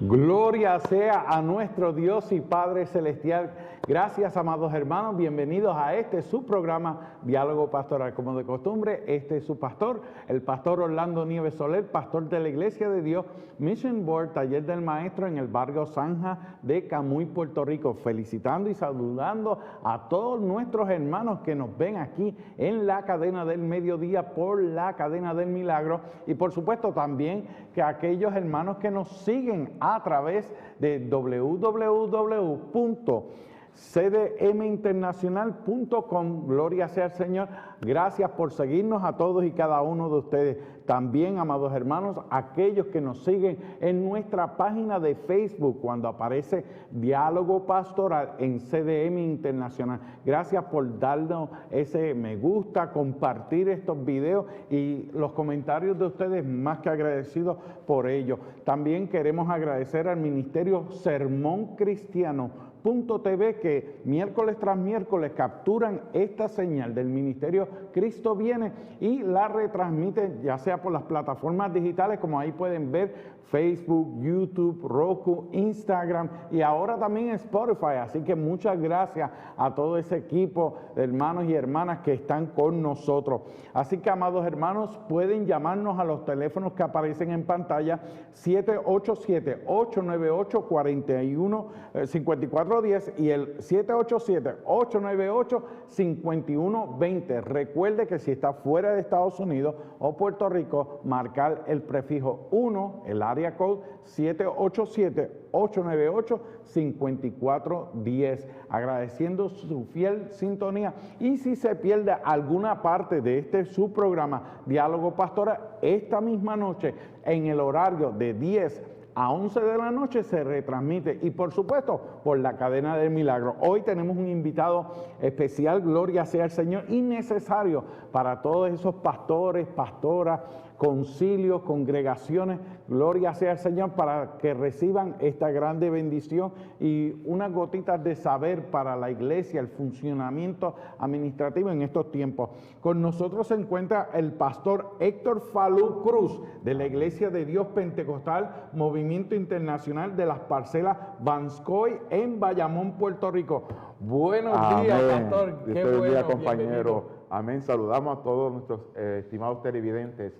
Gloria sea a nuestro Dios y Padre Celestial. Gracias, amados hermanos. Bienvenidos a su programa Diálogo Pastoral. Como de costumbre, este es su pastor, el pastor Orlando Nieves Soler, pastor de la Iglesia de Dios, Mission Board, Taller del Maestro en el barrio Zanja de Camuy, Puerto Rico. Felicitando y saludando a todos nuestros hermanos que nos ven aquí en la cadena del mediodía por la cadena del milagro. Y por supuesto también que aquellos hermanos que nos siguen a través de www.cdminternacional.com. Gloria sea al Señor. Gracias por seguirnos a todos y cada uno de ustedes. También, amados hermanos, aquellos que nos siguen en nuestra página de Facebook cuando aparece Diálogo Pastoral en CDM Internacional. Gracias por darnos ese me gusta, compartir estos videos y los comentarios de ustedes, más que agradecidos por ello. También queremos agradecer al Ministerio Sermón Cristiano.tv, que miércoles tras miércoles capturan esta señal del Ministerio Cristo Viene y la retransmiten ya sea por las plataformas digitales, como ahí pueden ver, Facebook, YouTube, Roku, Instagram y ahora también Spotify. Así que muchas gracias a todo ese equipo de hermanos y hermanas que están con nosotros. Así que, amados hermanos, pueden llamarnos a los teléfonos que aparecen en pantalla, 787-898-5410 y el 787-898-5120. Recuerde que si está fuera de Estados Unidos o Puerto Rico, marcar el prefijo 1, el área code 787-898-5410, agradeciendo su fiel sintonía. Y si se pierde alguna parte de su programa Diálogo Pastoral, esta misma noche en el horario de 10 a 11 de la noche se retransmite y por supuesto por la cadena del milagro. Hoy tenemos un invitado especial, gloria sea al Señor, y necesario para todos esos pastores, pastoras, concilios, congregaciones, gloria sea al Señor, para que reciban esta grande bendición y unas gotitas de saber para la iglesia, el funcionamiento administrativo en estos tiempos. Con nosotros se encuentra el pastor Héctor Falú Cruz, de la Iglesia de Dios Pentecostal Movimiento Internacional de las Parcelas Vanscoy en Bayamón, Puerto Rico. Buenos días, pastor. Qué bueno, compañero. Bienvenido. Amén. Saludamos a todos nuestros estimados televidentes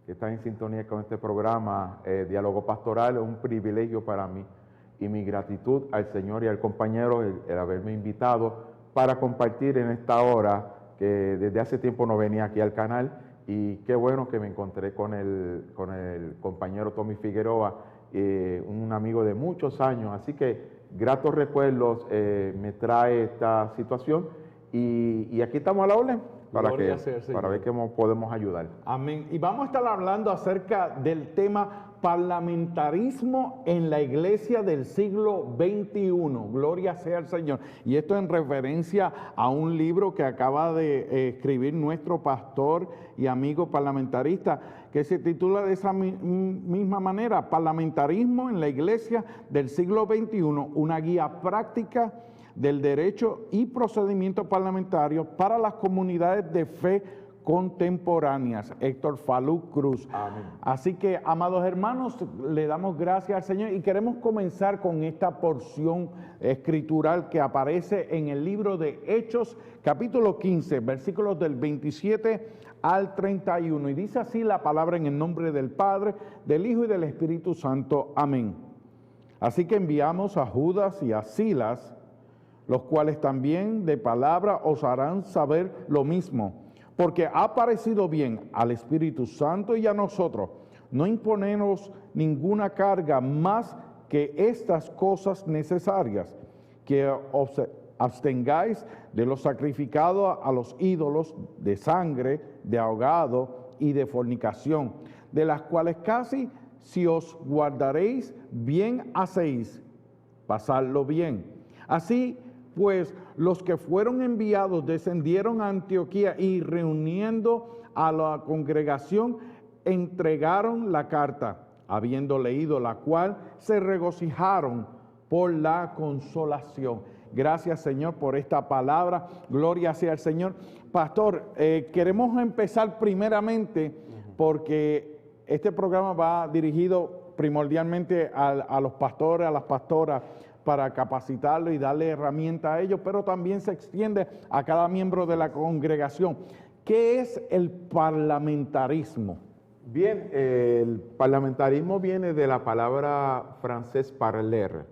que están en sintonía con este programa, Diálogo Pastoral. Es un privilegio para mí y mi gratitud al Señor y al compañero el haberme invitado para compartir en esta hora, que desde hace tiempo no venía aquí al canal, y qué bueno que me encontré con el compañero Tommy Figueroa, un amigo de muchos años, así que gratos recuerdos me trae esta situación y aquí estamos a la orden. Para ver cómo podemos ayudar. Amén. Y vamos a estar hablando acerca del tema parlamentarismo en la iglesia del siglo XXI. Gloria sea al Señor. Y esto en referencia a un libro que acaba de escribir nuestro pastor y amigo parlamentarista, que se titula de esa misma manera: Parlamentarismo en la iglesia del siglo XXI, una guía práctica del derecho y procedimiento parlamentario para las comunidades de fe contemporáneas. Héctor Falú Cruz. Amén. Así que, amados hermanos, le damos gracias al Señor y queremos comenzar con esta porción escritural que aparece en el libro de Hechos, capítulo 15, versículos del 27 al 31. Y dice así la palabra: en el nombre del Padre, del Hijo y del Espíritu Santo. Amén. Así que enviamos a Judas y a Silas, los cuales también de palabra os harán saber lo mismo, porque ha parecido bien al Espíritu Santo y a nosotros no imponernos ninguna carga más que estas cosas necesarias, que os abstengáis de lo sacrificado a los ídolos, de sangre, de ahogado y de fornicación, de las cuales casi si os guardaréis bien hacéis, pasadlo bien. Así pues, los que fueron enviados descendieron a Antioquía y, reuniendo a la congregación, entregaron la carta, habiendo leído la cual se regocijaron por la consolación. Gracias, Señor, por esta palabra. Gloria sea al Señor. Pastor, queremos empezar primeramente porque este programa va dirigido primordialmente a los pastores, a las pastoras, para capacitarlos y darle herramientas a ellos, pero también se extiende a cada miembro de la congregación. ¿Qué es el parlamentarismo? Bien, el parlamentarismo viene de la palabra francés parler,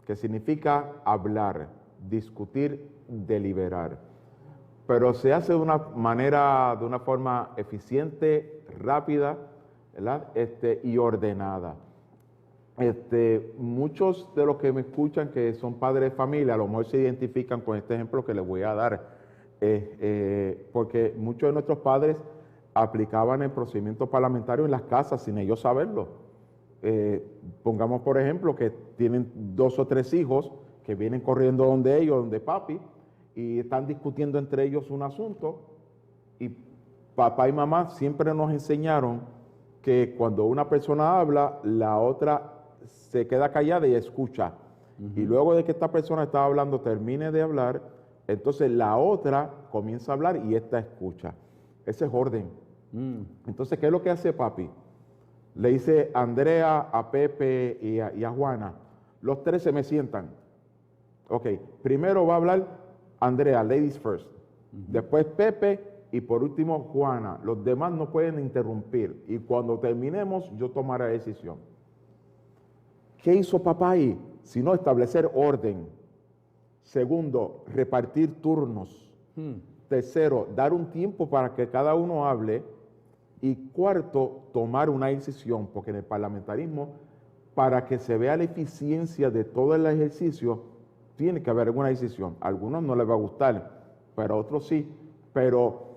que significa hablar, discutir, deliberar. Pero se hace de una manera, de una forma eficiente, rápida, ¿verdad? Y ordenada. Muchos de los que me escuchan que son padres de familia, a lo mejor se identifican con este ejemplo que les voy a dar, porque muchos de nuestros padres aplicaban el procedimiento parlamentario en las casas sin ellos saberlo. Pongamos por ejemplo que tienen 2 o 3 hijos que vienen corriendo donde ellos, donde papi, y están discutiendo entre ellos un asunto, y papá y mamá siempre nos enseñaron que cuando una persona habla, la otra se queda callada y escucha. Y luego de que esta persona está hablando, termine de hablar, entonces la otra comienza a hablar y esta escucha. Ese es orden. Entonces, ¿qué es lo que hace papi? Le dice a Andrea, a Pepe y a Juana, los 3 se me sientan. Ok, primero va a hablar Andrea, ladies first. Después Pepe y por último Juana. Los demás no pueden interrumpir. Y cuando terminemos, yo tomaré la decisión. ¿Qué hizo papá ahí? Sino establecer orden. Segundo, repartir turnos. Tercero, dar un tiempo para que cada uno hable. Y cuarto, tomar una decisión, porque en el parlamentarismo, para que se vea la eficiencia de todo el ejercicio, tiene que haber alguna decisión. A algunos no les va a gustar, pero a otros sí. Pero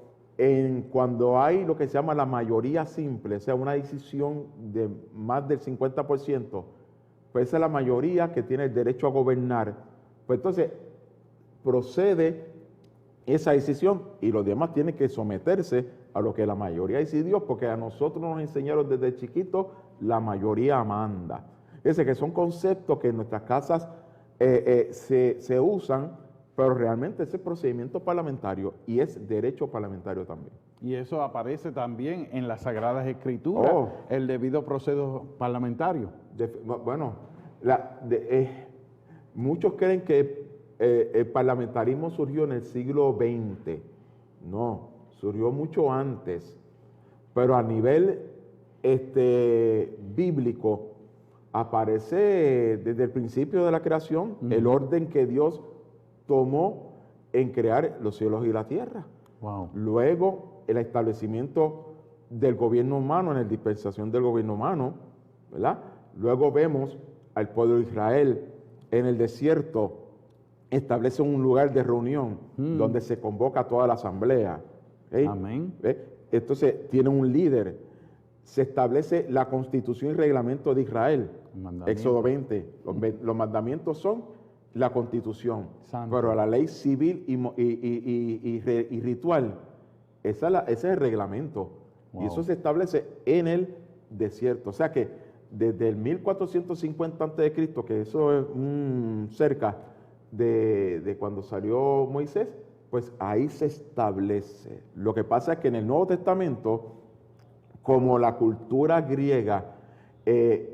cuando hay lo que se llama la mayoría simple, o sea, una decisión de más del 50%, pues esa es la mayoría que tiene el derecho a gobernar. Pues entonces procede esa decisión y los demás tienen que someterse a lo que la mayoría decidió, porque a nosotros nos enseñaron desde chiquitos, la mayoría manda. Es decir, que son conceptos que en nuestras casas se usan, pero realmente ese procedimiento parlamentario y es derecho parlamentario también. Y eso aparece también en las Sagradas Escrituras, el debido proceso parlamentario. Bueno, muchos creen que el parlamentarismo surgió en el siglo XX. No, surgió mucho antes, pero a nivel bíblico aparece desde el principio de la creación el orden que Dios tomó en crear los cielos y la tierra. Wow. Luego el establecimiento del gobierno humano, en la dispensación del gobierno humano, ¿verdad? Luego vemos al pueblo de Israel en el desierto, establece un lugar de reunión donde se convoca a toda la asamblea. Amén. Entonces tiene un líder, se establece la constitución y reglamento de Israel, Éxodo 20. Los mandamientos son la constitución, pero la ley civil y ritual, ese es el reglamento. Wow. Y eso se establece en el desierto. O sea que desde el 1450 a.C., que eso es cerca de cuando salió Moisés, pues ahí se establece. Lo que pasa es que en el Nuevo Testamento, como la cultura griega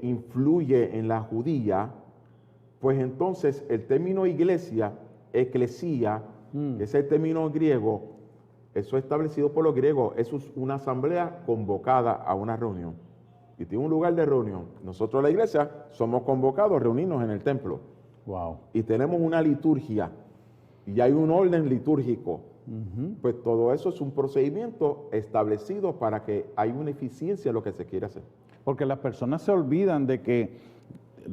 influye en la judía, pues entonces el término iglesia, eclesía, que es el término griego, eso es establecido por los griegos, eso es una asamblea convocada a una reunión. Y tiene un lugar de reunión. Nosotros la iglesia somos convocados a reunirnos en el templo. Wow. Y tenemos una liturgia y hay un orden litúrgico. Pues todo eso es un procedimiento establecido para que haya una eficiencia en lo que se quiere hacer. Porque las personas se olvidan de que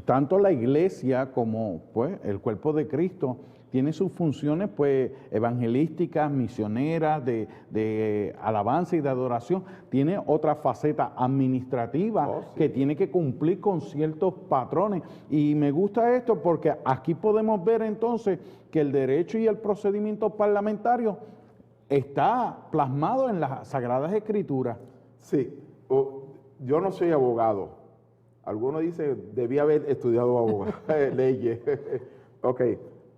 tanto la iglesia como pues el cuerpo de Cristo tiene sus funciones pues evangelísticas, misioneras, de alabanza y de adoración. Tiene otra faceta administrativa que tiene que cumplir con ciertos patrones. Y me gusta esto porque aquí podemos ver entonces que el derecho y el procedimiento parlamentario está plasmado en las Sagradas Escrituras. Sí, yo no soy abogado. Algunos dicen, debía haber estudiado leyes. Ok,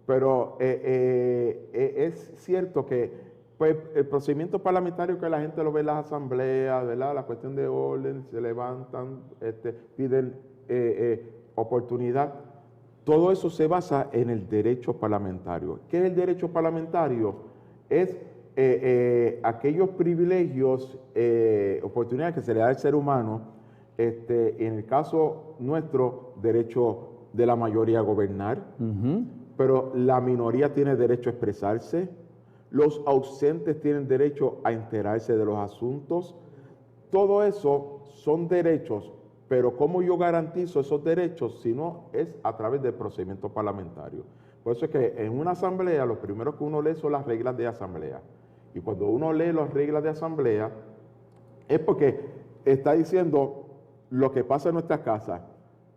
pero es cierto que pues, el procedimiento parlamentario que la gente lo ve en las asambleas, ¿verdad? La cuestión de orden, se levantan, piden oportunidad. Todo eso se basa en el derecho parlamentario. ¿Qué es el derecho parlamentario? Es aquellos privilegios, oportunidades que se le da al ser humano, en el caso nuestro, derecho de la mayoría a gobernar, pero la minoría tiene derecho a expresarse, los ausentes tienen derecho a enterarse de los asuntos. Todo eso son derechos, pero ¿cómo yo garantizo esos derechos? Si no es a través del procedimiento parlamentario. Por eso es que en una asamblea lo primero que uno lee son las reglas de asamblea. Y cuando uno lee las reglas de asamblea es porque está diciendo lo que pasa en nuestra casa.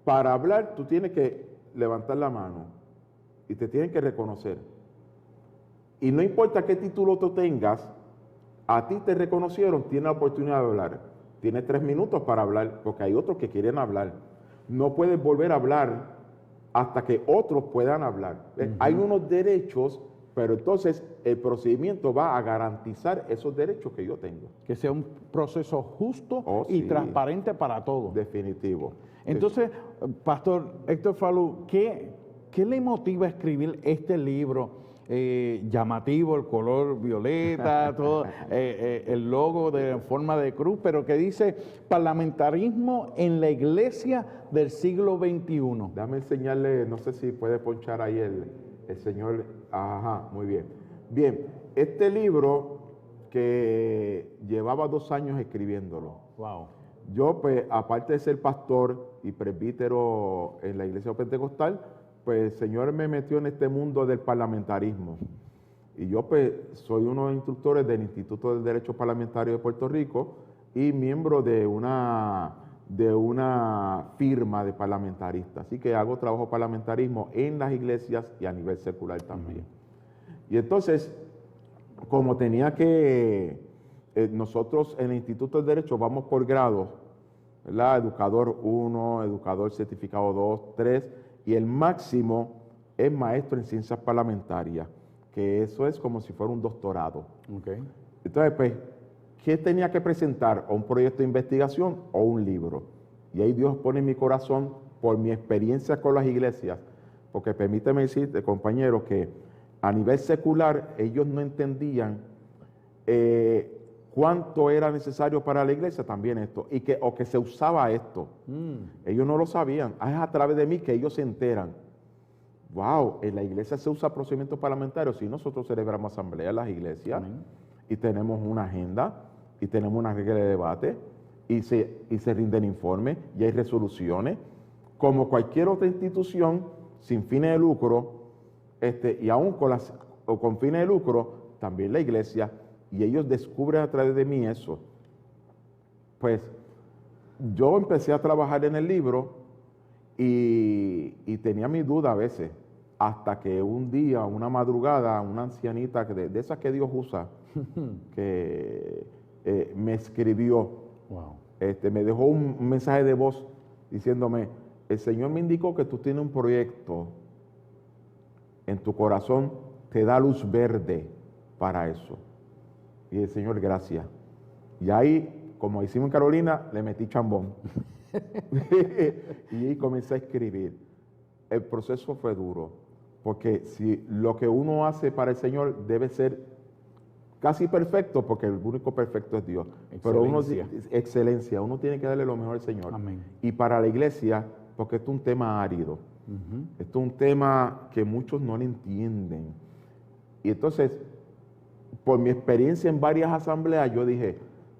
Para hablar tú tienes que levantar la mano y te tienen que reconocer. Y no importa qué título tú tengas, a ti te reconocieron, tienes la oportunidad de hablar. Tienes 3 minutos para hablar, porque hay otros que quieren hablar. No puedes volver a hablar hasta que otros puedan hablar. Hay unos derechos, pero entonces el procedimiento va a garantizar esos derechos que yo tengo. Que sea un proceso justo y transparente para todos. Definitivo. Entonces, Pastor Héctor Falú, ¿qué le motiva a escribir este libro? Llamativo, el color violeta, todo, el logo de forma de cruz, pero que dice parlamentarismo en la iglesia del siglo XXI. Déjame enseñarle, no sé si puede ponchar ahí el señor. Ajá, muy bien. Bien, este libro que llevaba 2 años escribiéndolo. Wow. Yo, pues, aparte de ser pastor y presbítero en la iglesia pentecostal, pues el Señor me metió en este mundo del parlamentarismo. Y yo, pues, soy uno de los instructores del Instituto del Derecho Parlamentario de Puerto Rico y miembro de una firma de parlamentaristas. Así que hago trabajo parlamentarismo en las iglesias y a nivel secular también. Y entonces, como tenía que, nosotros en el Instituto del Derecho vamos por grados, ¿verdad? Educador 1, educador certificado 2, 3, y el máximo es maestro en ciencias parlamentarias, que eso es como si fuera un doctorado. Okay. Entonces, pues, ¿qué tenía que presentar? ¿O un proyecto de investigación o un libro? Y ahí Dios pone en mi corazón, por mi experiencia con las iglesias, porque permíteme decirte, compañero, que a nivel secular ellos no entendían cuánto era necesario para la iglesia también esto, o que se usaba esto. Ellos no lo sabían. Es a través de mí que ellos se enteran. Wow, en la iglesia se usa procedimientos parlamentarios. Si nosotros celebramos asamblea en las iglesias y tenemos una agenda y tenemos una regla de debate y se rinden informes y hay resoluciones, como cualquier otra institución sin fines de lucro, y aún con fines de lucro, también la iglesia, y ellos descubren a través de mí eso. Pues yo empecé a trabajar en el libro y tenía mi duda a veces, hasta que un día, una madrugada, una ancianita de esas que Dios usa, que me escribió, me dejó un mensaje de voz diciéndome: el Señor me indicó que tú tienes un proyecto en tu corazón, te da luz verde para eso. Y el Señor, gracias. Y ahí, como hicimos en Carolina, le metí chambón. Y ahí comencé a escribir. El proceso fue duro, porque si lo que uno hace para el Señor debe ser casi perfecto, porque el único perfecto es Dios. Excelencia. Pero excelencia, uno tiene que darle lo mejor al Señor. Amén. Y para la iglesia, porque esto es un tema árido. Esto es un tema que muchos no le entienden. Y entonces, por mi experiencia en varias asambleas, yo dije,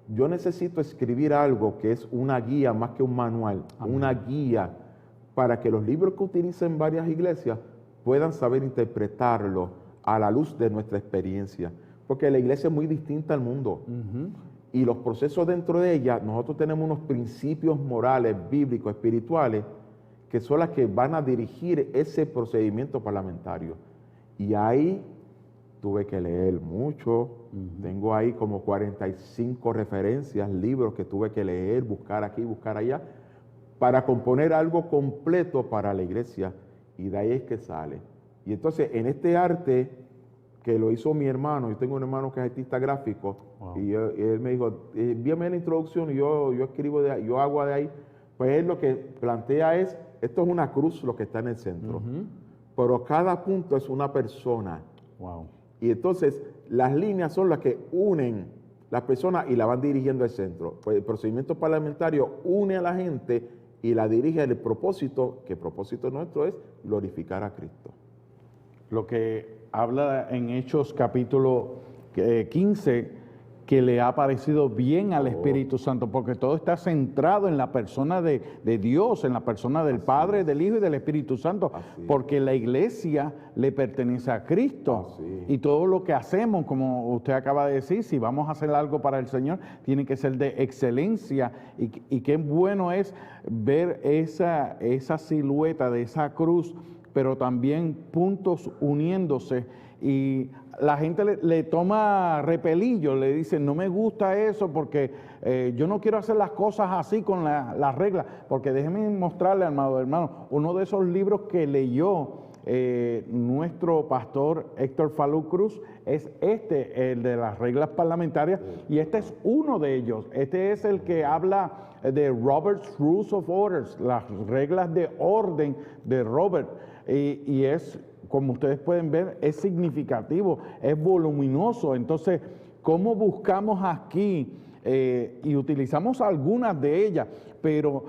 yo necesito escribir algo que es una guía más que un manual, una guía para que los libros que utilicen varias iglesias puedan saber interpretarlo a la luz de nuestra experiencia. Porque la iglesia es muy distinta al mundo. Y los procesos dentro de ella, nosotros tenemos unos principios morales, bíblicos, espirituales, que son las que van a dirigir ese procedimiento parlamentario. Y ahí tuve que leer mucho. Tengo ahí como 45 referencias, libros que tuve que leer, buscar aquí, buscar allá, para componer algo completo para la iglesia. Y de ahí es que sale. Y entonces, en este arte que lo hizo mi hermano, yo tengo un hermano que es artista gráfico, y él me dijo, envíame la introducción y yo escribo de ahí, yo hago de ahí. Pues él lo que plantea es, esto es una cruz lo que está en el centro, pero cada punto es una persona. Wow. Y entonces las líneas son las que unen las personas y la van dirigiendo al centro. Pues el procedimiento parlamentario une a la gente y la dirige al propósito, que el propósito nuestro es glorificar a Cristo. Lo que habla en Hechos capítulo 15, que le ha parecido bien al Espíritu Santo, porque todo está centrado en la persona de Dios, en la persona del Padre, del Hijo y del Espíritu Santo, porque la iglesia le pertenece a Cristo. Y todo lo que hacemos, como usted acaba de decir, si vamos a hacer algo para el Señor, tiene que ser de excelencia. Y qué bueno es ver esa silueta de esa cruz, pero también puntos uniéndose, y la gente le toma repelillo, le dice, no me gusta eso porque yo no quiero hacer las cosas así con las reglas, porque déjeme mostrarle, amado hermano, uno de esos libros que leyó nuestro pastor Héctor Falú Cruz es el de las reglas parlamentarias, y este es uno de ellos. Este es el que habla de Robert's Rules of Orders, las reglas de orden de Robert, y es, como ustedes pueden ver, es significativo, es voluminoso. Entonces, ¿cómo buscamos aquí? Y utilizamos algunas de ellas, pero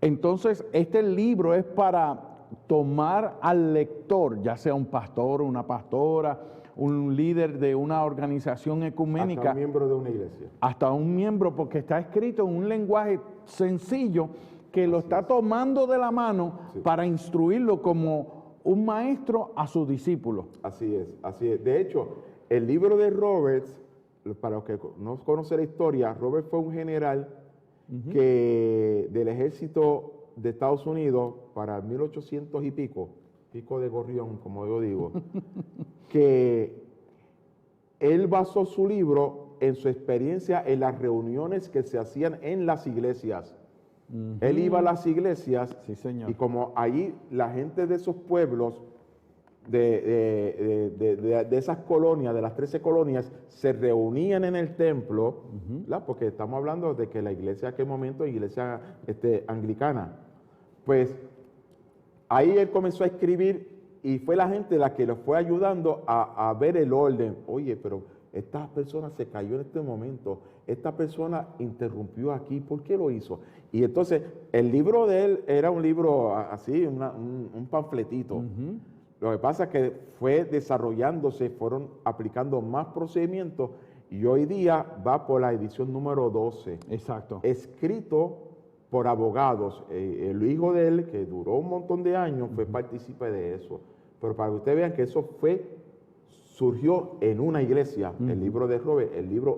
entonces este libro es para tomar al lector, ya sea un pastor, una pastora, un líder de una organización ecuménica. Hasta un miembro de una iglesia. Hasta un miembro, porque está escrito en un lenguaje sencillo que lo está tomando de la mano para instruirlo como un maestro a sus discípulos. Así es, así es. De hecho, el libro de Roberts, para los que no conocen la historia, Robert fue un general que del ejército de Estados Unidos para 1800 y pico de gorrión, como yo digo, que él basó su libro en su experiencia en las reuniones que se hacían en las iglesias. Él iba a las iglesias, sí, señor, y como allí la gente de esos pueblos, de esas colonias, de las 13 colonias, se reunían en el templo, porque estamos hablando de que la iglesia en aquel momento, iglesia anglicana, pues ahí él comenzó a escribir y fue la gente la que lo fue ayudando a ver el orden. Oye, pero esta persona se cayó en este momento, esta persona interrumpió aquí, ¿por qué lo hizo? Y entonces el libro de él era un libro así, un panfletito. Lo que pasa es que fue desarrollándose, fueron aplicando más procedimientos, y hoy día va por la edición número 12. Exacto. Escrito por abogados. El hijo de él, que duró un montón de años, fue partícipe de eso. Pero para que ustedes vean que eso surgió en una iglesia, el libro de Robert,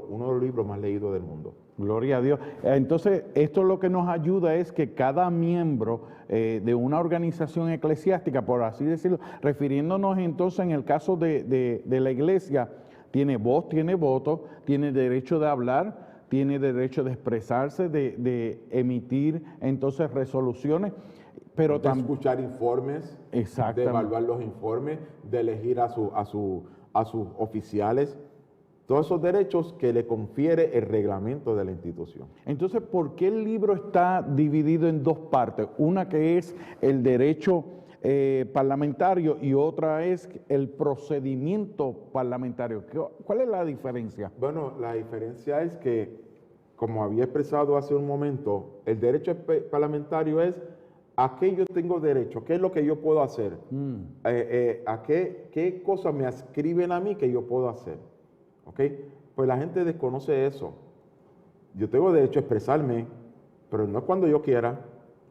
uno de los libros más leídos del mundo. Gloria a Dios. Entonces, esto lo que nos ayuda es que cada miembro de una organización eclesiástica, por así decirlo, refiriéndonos entonces en el caso de la iglesia, tiene voz, tiene voto, tiene derecho de hablar, tiene derecho de expresarse, de emitir entonces resoluciones, pero de escuchar informes, de evaluar los informes, de elegir a sus oficiales, todos esos derechos que le confiere el reglamento de la institución. Entonces, ¿por qué el libro está dividido en dos partes? Una que es el derecho parlamentario y otra es el procedimiento parlamentario. ¿Cuál es la diferencia? Bueno, la diferencia es que, como había expresado hace un momento, el derecho parlamentario es ¿a qué yo tengo derecho? ¿Qué es lo que yo puedo hacer? ¿A qué cosas me ascriben a mí que yo puedo hacer? ¿Ok? Pues la gente desconoce eso. Yo tengo derecho a expresarme, pero no es cuando yo quiera,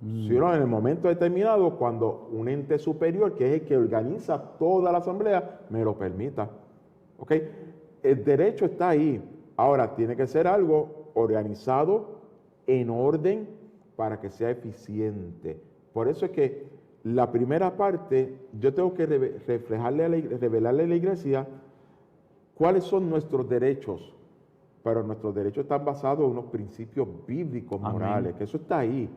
sino en el momento determinado, cuando un ente superior, que es el que organiza toda la asamblea, me lo permita. ¿Ok? El derecho está ahí. Ahora, tiene que ser algo organizado, en orden, para que sea eficiente. Por eso es que la primera parte, yo tengo que revelarle a la iglesia cuáles son nuestros derechos, pero nuestros derechos están basados en unos principios bíblicos, morales, que eso está ahí.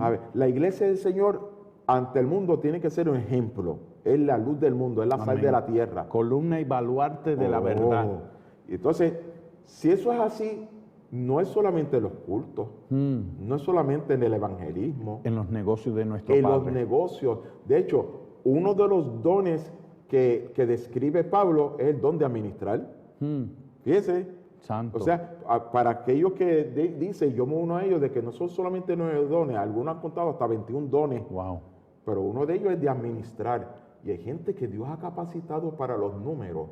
A ver, la iglesia del Señor ante el mundo tiene que ser un ejemplo, es la luz del mundo, es la sal de la tierra. Columna y baluarte de la verdad. Entonces, si eso es así, no es solamente en los cultos, no es solamente en el evangelismo, En los negocios de nuestro en Padre. los negocios. De hecho, uno de los dones que describe Pablo es el don de administrar. Fíjese. Santo. O sea, para aquellos que dicen, yo me uno a ellos, de que no son solamente 9 dones, algunos han contado hasta 21 dones, Wow. pero uno de ellos es de administrar. Y hay gente que Dios ha capacitado para los números,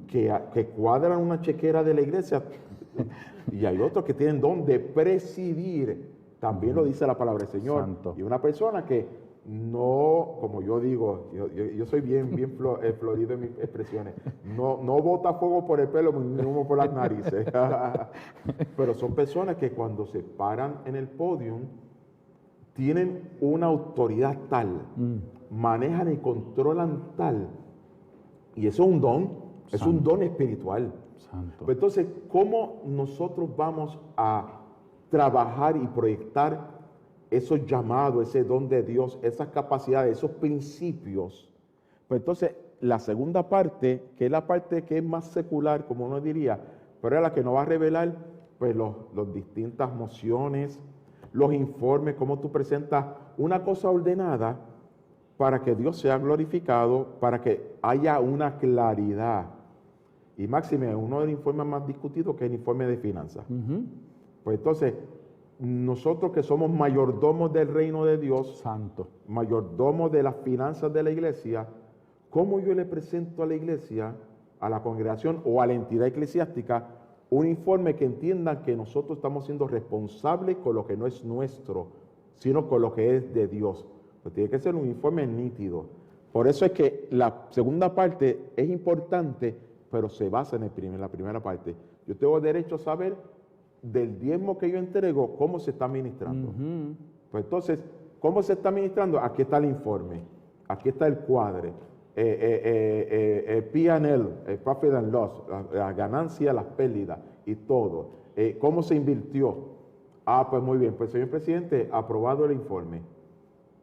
que cuadran una chequera de la iglesia. Y hay otros que tienen don de presidir. También lo dice la palabra del Señor. Santo. Y una persona que no, como yo digo, yo soy bien florido en mis expresiones, no bota fuego por el pelo ni humo por las narices. Pero son personas que cuando se paran en el podio tienen una autoridad tal, manejan y controlan tal, y eso es un don, es un don espiritual. Santo. Pues entonces, ¿cómo nosotros vamos a trabajar y proyectar esos llamados, ese don de Dios, esas capacidades, esos principios? Pues entonces, la segunda parte, que es la parte que es más secular, como uno diría, pero es la que nos va a revelar pues los distintas mociones, los informes, cómo tú presentas una cosa ordenada para que Dios sea glorificado, para que haya una claridad. Y máxime, uno de los informes más discutidos que es el informe de finanzas. Pues entonces, nosotros que somos mayordomos del reino de Dios, Santo. mayordomos de las finanzas de la iglesia, ¿cómo yo le presento a la iglesia, a la congregación o a la entidad eclesiástica un informe que entiendan que nosotros estamos siendo responsables con lo que no es nuestro, sino con lo que es de Dios? Pues tiene que ser un informe nítido. Por eso es que la segunda parte es importante, pero se basa en la primera parte. Yo tengo derecho a saber del diezmo que yo entrego, cómo se está administrando. Pues entonces, ¿cómo se está administrando? Aquí está el informe, aquí está el cuadre, el P&L, el Profit and Loss, la ganancia, las pérdidas y todo. ¿Cómo se invirtió? Pues muy bien, pues señor presidente, aprobado el informe.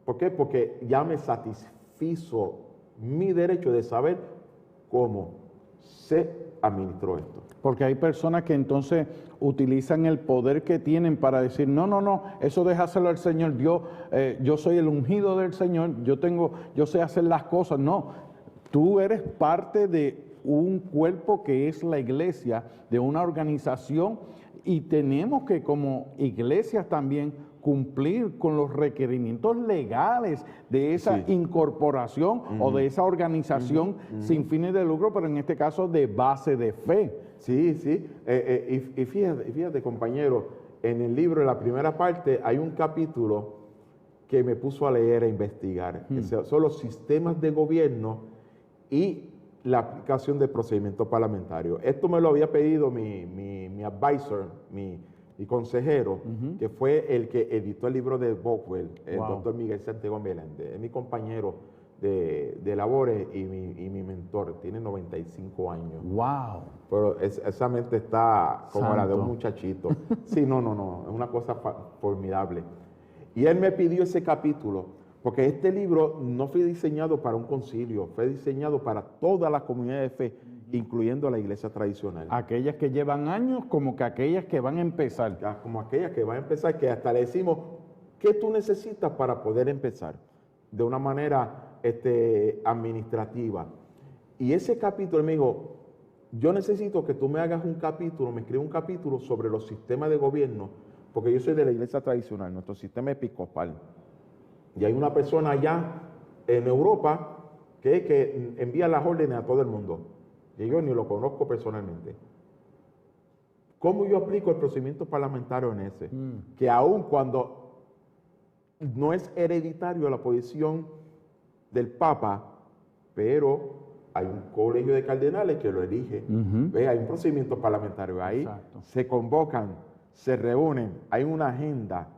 ¿Por qué? Porque ya me satisfizo mi derecho de saber cómo se administró esto. Porque hay personas que entonces utilizan el poder que tienen para decir, no, eso déjaselo al Señor, yo soy el ungido del Señor, yo sé hacer las cosas. No, tú eres parte de un cuerpo que es la iglesia, de una organización, y tenemos que como iglesias también cumplir con los requerimientos legales de esa incorporación o de esa organización sin fines de lucro, pero en este caso de base de fe. Sí. Y fíjate, compañero, en el libro, en la primera parte, hay un capítulo que me puso a leer, a investigar. Son los sistemas de gobierno y la aplicación de procedimientos parlamentarios. Esto me lo había pedido mi advisor, mi consejero, que fue el que editó el libro de Bockwell, el doctor Miguel Santiago Meléndez. Es mi compañero de labores y mi mentor. Tiene 95 años. ¡Wow! Pero esa mente está como Santo. la de un muchachito. Sí, no. Es una cosa formidable. Y él me pidió ese capítulo, porque este libro no fue diseñado para un concilio, fue diseñado para toda la comunidad de fe, incluyendo la iglesia tradicional. Aquellas que llevan años como que aquellas que van a empezar. Como aquellas que van a empezar, que hasta le decimos, ¿qué tú necesitas para poder empezar? De una manera administrativa. Y ese capítulo me dijo, yo necesito que tú me hagas un capítulo, me escribas un capítulo sobre los sistemas de gobierno, porque yo soy de la iglesia tradicional, nuestro sistema episcopal. Y hay una persona allá en Europa que envía las órdenes a todo el mundo. Y yo ni lo conozco personalmente. ¿Cómo yo aplico el procedimiento parlamentario en ese? Que aun cuando no es hereditario la posición del Papa, pero hay un colegio de cardenales que lo elige. Hay un procedimiento parlamentario ahí. Exacto. Se convocan, se reúnen, hay una agenda,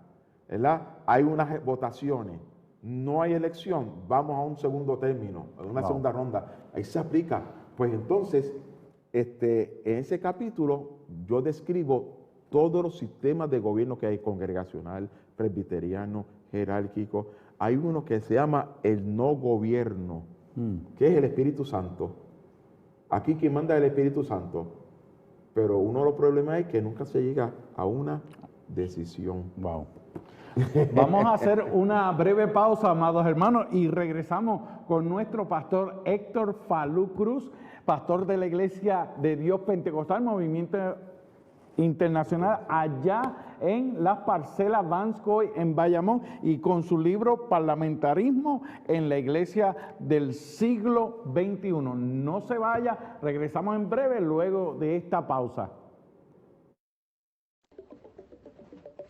¿verdad? Hay unas votaciones. No hay elección, vamos a un segundo término, a una segunda ronda. Ahí se aplica. Pues entonces, en ese capítulo yo describo todos los sistemas de gobierno que hay: congregacional, presbiteriano, jerárquico. Hay uno que se llama el no gobierno, que es el Espíritu Santo. Aquí, ¿quién manda el Espíritu Santo? pero uno de los problemas es que nunca se llega a una decisión. Wow. Vamos a hacer una breve pausa, amados hermanos, y regresamos con nuestro pastor Héctor Falú Cruz, pastor de la Iglesia de Dios Pentecostal, Movimiento Internacional, allá en las parcelas Vanscoy en Bayamón, y con su libro Parlamentarismo en la Iglesia del siglo XXI. No se vaya, regresamos en breve luego de esta pausa.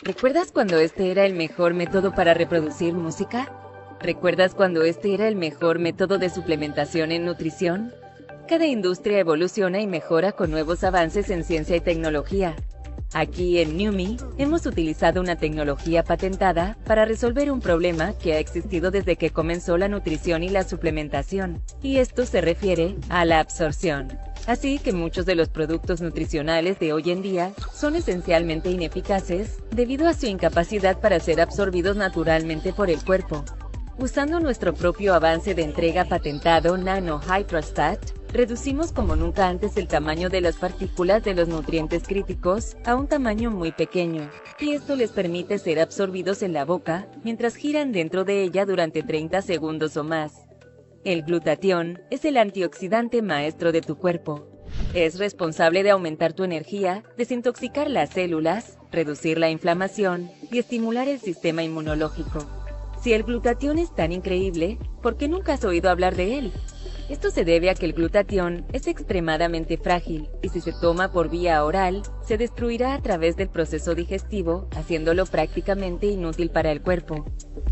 ¿Recuerdas cuando este era el mejor método para reproducir música? ¿Recuerdas cuando este era el mejor método de suplementación en nutrición? Cada industria evoluciona y mejora con nuevos avances en ciencia y tecnología. Aquí en NewMe hemos utilizado una tecnología patentada para resolver un problema que ha existido desde que comenzó la nutrición y la suplementación, y esto se refiere a la absorción. Así que muchos de los productos nutricionales de hoy en día son esencialmente ineficaces debido a su incapacidad para ser absorbidos naturalmente por el cuerpo. Usando nuestro propio avance de entrega patentado Nano Hydrostat, reducimos como nunca antes el tamaño de las partículas de los nutrientes críticos a un tamaño muy pequeño, y esto les permite ser absorbidos en la boca mientras giran dentro de ella durante 30 segundos o más. El glutatión es el antioxidante maestro de tu cuerpo. Es responsable de aumentar tu energía, desintoxicar las células, reducir la inflamación y estimular el sistema inmunológico. Si el glutatión es tan increíble, ¿por qué nunca has oído hablar de él? Esto se debe a que el glutatión es extremadamente frágil y si se toma por vía oral, se destruirá a través del proceso digestivo, haciéndolo prácticamente inútil para el cuerpo.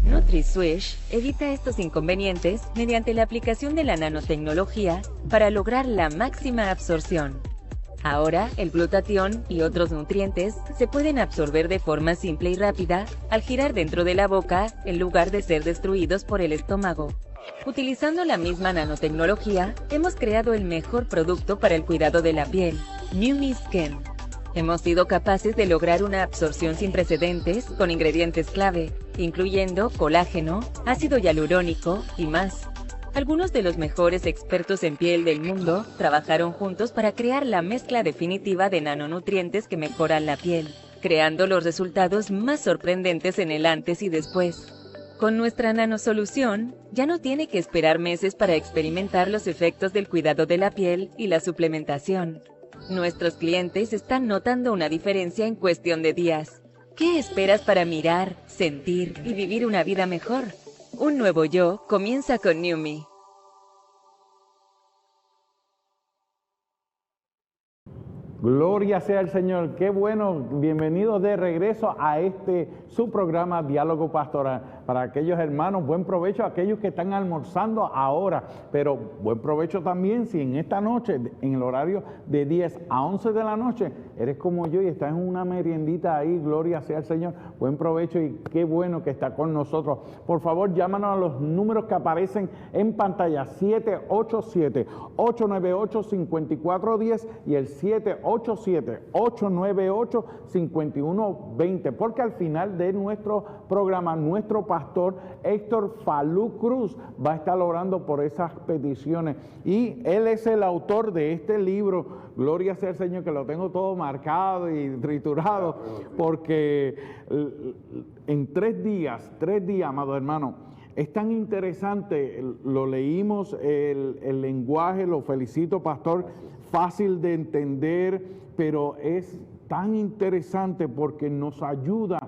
NutriSwish evita estos inconvenientes mediante la aplicación de la nanotecnología para lograr la máxima absorción. Ahora, el glutatión y otros nutrientes se pueden absorber de forma simple y rápida al girar dentro de la boca en lugar de ser destruidos por el estómago. Utilizando la misma nanotecnología, hemos creado el mejor producto para el cuidado de la piel, NewMe Skin. Hemos sido capaces de lograr una absorción sin precedentes con ingredientes clave, incluyendo colágeno, ácido hialurónico y más. Algunos de los mejores expertos en piel del mundo trabajaron juntos para crear la mezcla definitiva de nanonutrientes que mejoran la piel, creando los resultados más sorprendentes en el antes y después. Con nuestra nanosolución, ya no tiene que esperar meses para experimentar los efectos del cuidado de la piel y la suplementación. Nuestros clientes están notando una diferencia en cuestión de días. ¿Qué esperas para mirar, sentir y vivir una vida mejor? Un nuevo yo comienza con NewMe. Gloria sea al Señor, qué bueno, bienvenidos de regreso a su programa Diálogo Pastoral. Para aquellos hermanos, buen provecho a aquellos que están almorzando ahora, pero buen provecho también si en esta noche, en el horario de 10 a 11 de la noche, eres como yo y estás en una meriendita ahí, gloria sea al Señor, buen provecho y qué bueno que está con nosotros. Por favor, llámanos a los números que aparecen en pantalla, 787-898-5410 y el 787-898-5120, porque al final de nuestro programa, nuestro pastor Héctor Falú Cruz va a estar orando por esas peticiones y él es el autor de este libro, gloria sea al Señor, que lo tengo todo marcado y triturado, porque en 3 días, amado hermano, es tan interesante, lo leímos, el lenguaje, lo felicito, pastor, fácil de entender, pero es tan interesante porque nos ayuda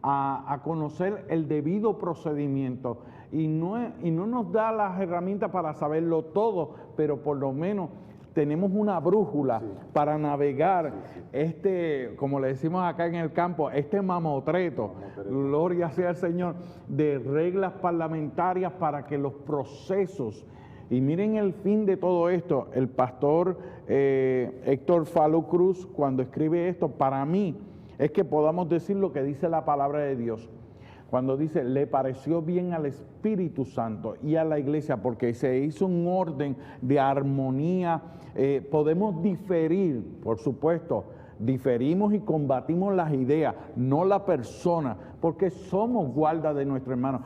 a conocer el debido procedimiento y no nos da las herramientas para saberlo todo, pero por lo menos tenemos una brújula para navegar como le decimos acá en el campo, mamotreto, gloria sea al Señor, de reglas parlamentarias para que los procesos, y miren el fin de todo esto, el pastor Héctor Falú Cruz, cuando escribe esto, para mí, es que podamos decir lo que dice la palabra de Dios. Cuando dice, le pareció bien al Espíritu Santo y a la iglesia, porque se hizo un orden de armonía. Podemos diferir, por supuesto, diferimos y combatimos las ideas, no la persona, porque somos guarda de nuestro hermano.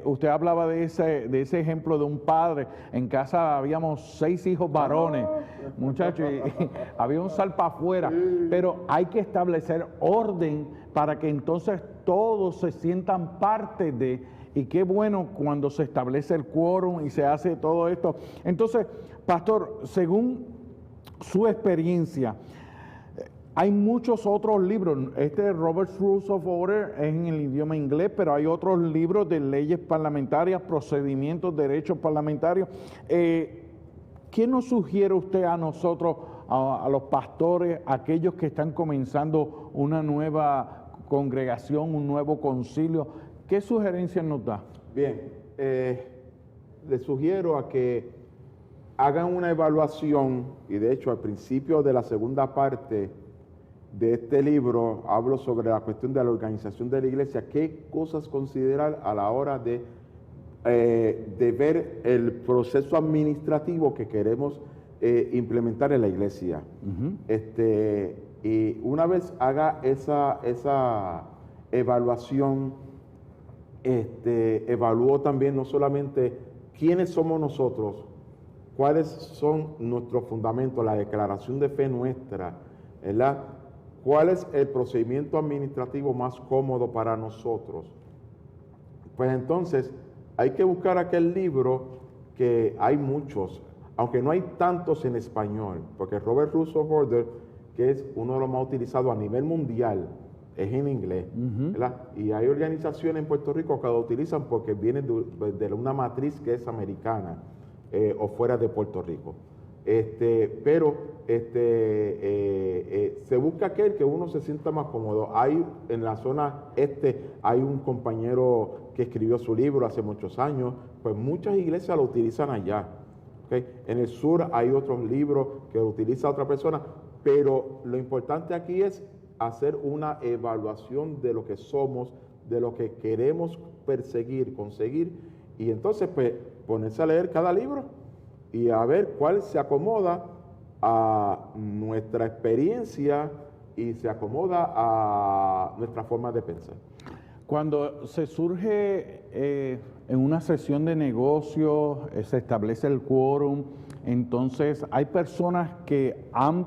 Usted hablaba de ese ejemplo de un padre. En casa habíamos 6 hijos varones, muchachos, y había un salpa afuera, pero hay que establecer orden para que entonces todos se sientan parte de, y qué bueno cuando se establece el quórum y se hace todo esto. Entonces, pastor, según su experiencia, hay muchos otros libros. Este Robert's Rules of Order es en el idioma inglés, pero hay otros libros de leyes parlamentarias, procedimientos, derechos parlamentarios. ¿Qué nos sugiere usted a nosotros, a los pastores, aquellos que están comenzando una nueva congregación, un nuevo concilio? ¿Qué sugerencias nos da? Bien, les sugiero a que hagan una evaluación, y de hecho al principio de la segunda parte de este libro hablo sobre la cuestión de la organización de la iglesia, qué cosas considerar a la hora de ver el proceso administrativo que queremos implementar en la iglesia. Y una vez haga esa evaluación, evalúo también no solamente quiénes somos nosotros, cuáles son nuestros fundamentos, la declaración de fe nuestra, ¿verdad? ¿Cuál es el procedimiento administrativo más cómodo para nosotros? Pues entonces hay que buscar aquel libro, que hay muchos, aunque no hay tantos en español, porque Robert Rules of Order, que es uno de los más utilizados a nivel mundial, es en inglés, ¿verdad? Y hay organizaciones en Puerto Rico que lo utilizan porque vienen de una matriz que es americana o fuera de Puerto Rico. Pero se busca aquel que uno se sienta más cómodo. Hay en la zona hay un compañero que escribió su libro hace muchos años, pues muchas iglesias lo utilizan allá. ¿Okay? En el sur hay otros libros que lo utiliza otra persona, pero lo importante aquí es hacer una evaluación de lo que somos, de lo que queremos perseguir, conseguir, y entonces pues ponerse a leer cada libro y a ver cuál se acomoda a nuestra experiencia y se acomoda a nuestra forma de pensar. Cuando se surge en una sesión de negocios, se establece el quórum, entonces hay personas que han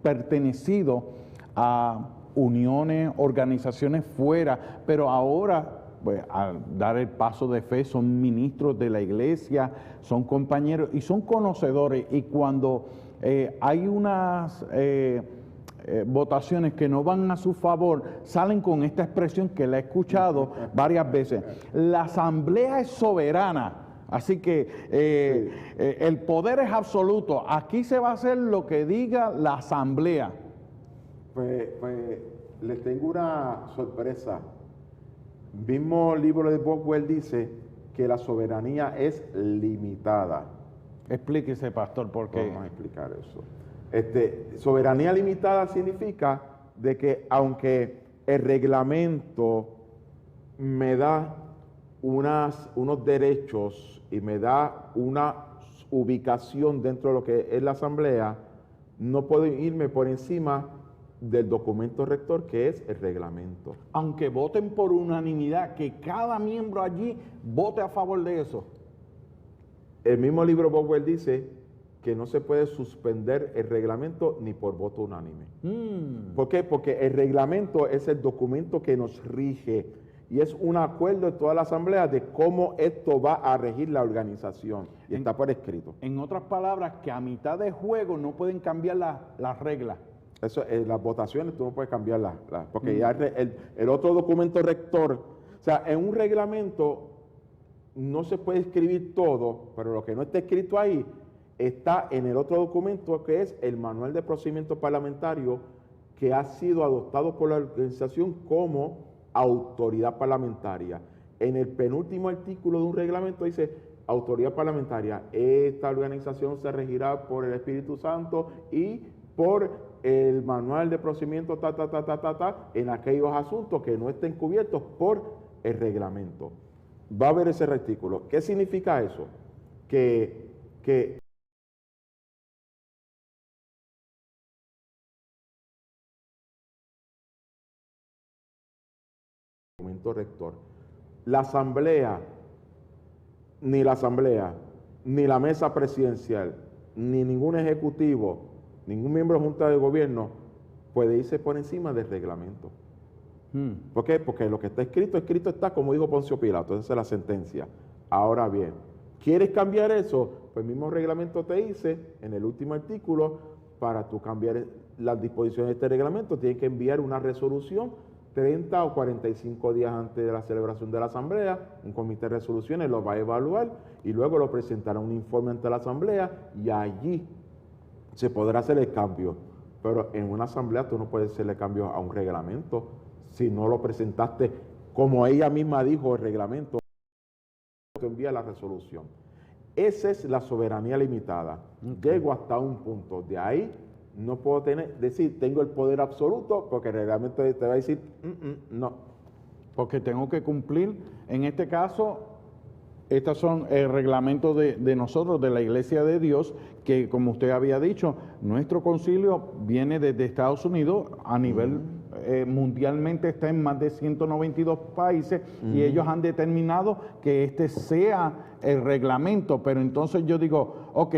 pertenecido a uniones, organizaciones fuera, pero ahora, pues, al dar el paso de fe, son ministros de la iglesia, son compañeros y son conocedores, y cuando hay unas votaciones que no van a su favor, salen con esta expresión que la he escuchado varias veces: la asamblea es soberana. Así que el poder es absoluto. Aquí se va a hacer lo que diga la asamblea. Pues les tengo una sorpresa. Mismo libro de Boswell dice que la soberanía es limitada. Explíquese, pastor, por qué. Vamos a explicar eso. Soberanía limitada significa de que aunque el reglamento me da unos derechos y me da una ubicación dentro de lo que es la asamblea, no puedo irme por encima del documento rector, que es el reglamento. Aunque voten por unanimidad, que cada miembro allí vote a favor de eso. El mismo libro Boswell dice que no se puede suspender el reglamento ni por voto unánime. ¿Por qué? Porque el reglamento es el documento que nos rige y es un acuerdo de toda la asamblea de cómo esto va a regir la organización, y está por escrito. En otras palabras, que a mitad de juego no pueden cambiar las reglas. Eso, las votaciones tú no puedes cambiarlas, porque ya el otro documento rector, o sea, en un reglamento no se puede escribir todo, pero lo que no está escrito ahí está en el otro documento, que es el Manual de Procedimiento Parlamentario, que ha sido adoptado por la organización como autoridad parlamentaria. En el penúltimo artículo de un reglamento dice: autoridad parlamentaria, esta organización se regirá por el Espíritu Santo y por el manual de procedimiento en aquellos asuntos que no estén cubiertos por el reglamento. Va a haber ese artículo. ¿Qué significa eso? Que documento rector. La asamblea, ni la mesa presidencial, ni ningún ejecutivo, ningún miembro de Junta de Gobierno puede irse por encima del reglamento. ¿Por qué? Porque lo que está escrito está, como dijo Poncio Pilato, esa es la sentencia. Ahora bien, ¿quieres cambiar eso? Pues el mismo reglamento te dice, en el último artículo, para tú cambiar las disposiciones de este reglamento, tienes que enviar una resolución 30 o 45 días antes de la celebración de la asamblea. Un comité de resoluciones lo va a evaluar y luego lo presentará un informe ante la asamblea y allí se podrá hacer el cambio. Pero en una asamblea tú no puedes hacerle cambio a un reglamento si no lo presentaste, como ella misma dijo, el reglamento, te envía la resolución. Esa es la soberanía limitada. Llego hasta un punto. De ahí no puedo decir, tengo el poder absoluto, porque el reglamento te va a decir, no. Porque tengo que cumplir, en este caso, estos son el reglamento de nosotros, de la Iglesia de Dios, que como usted había dicho, nuestro concilio viene desde Estados Unidos a nivel mundialmente, está en más de 192 países y ellos han determinado que este sea el reglamento, pero entonces yo digo, ok,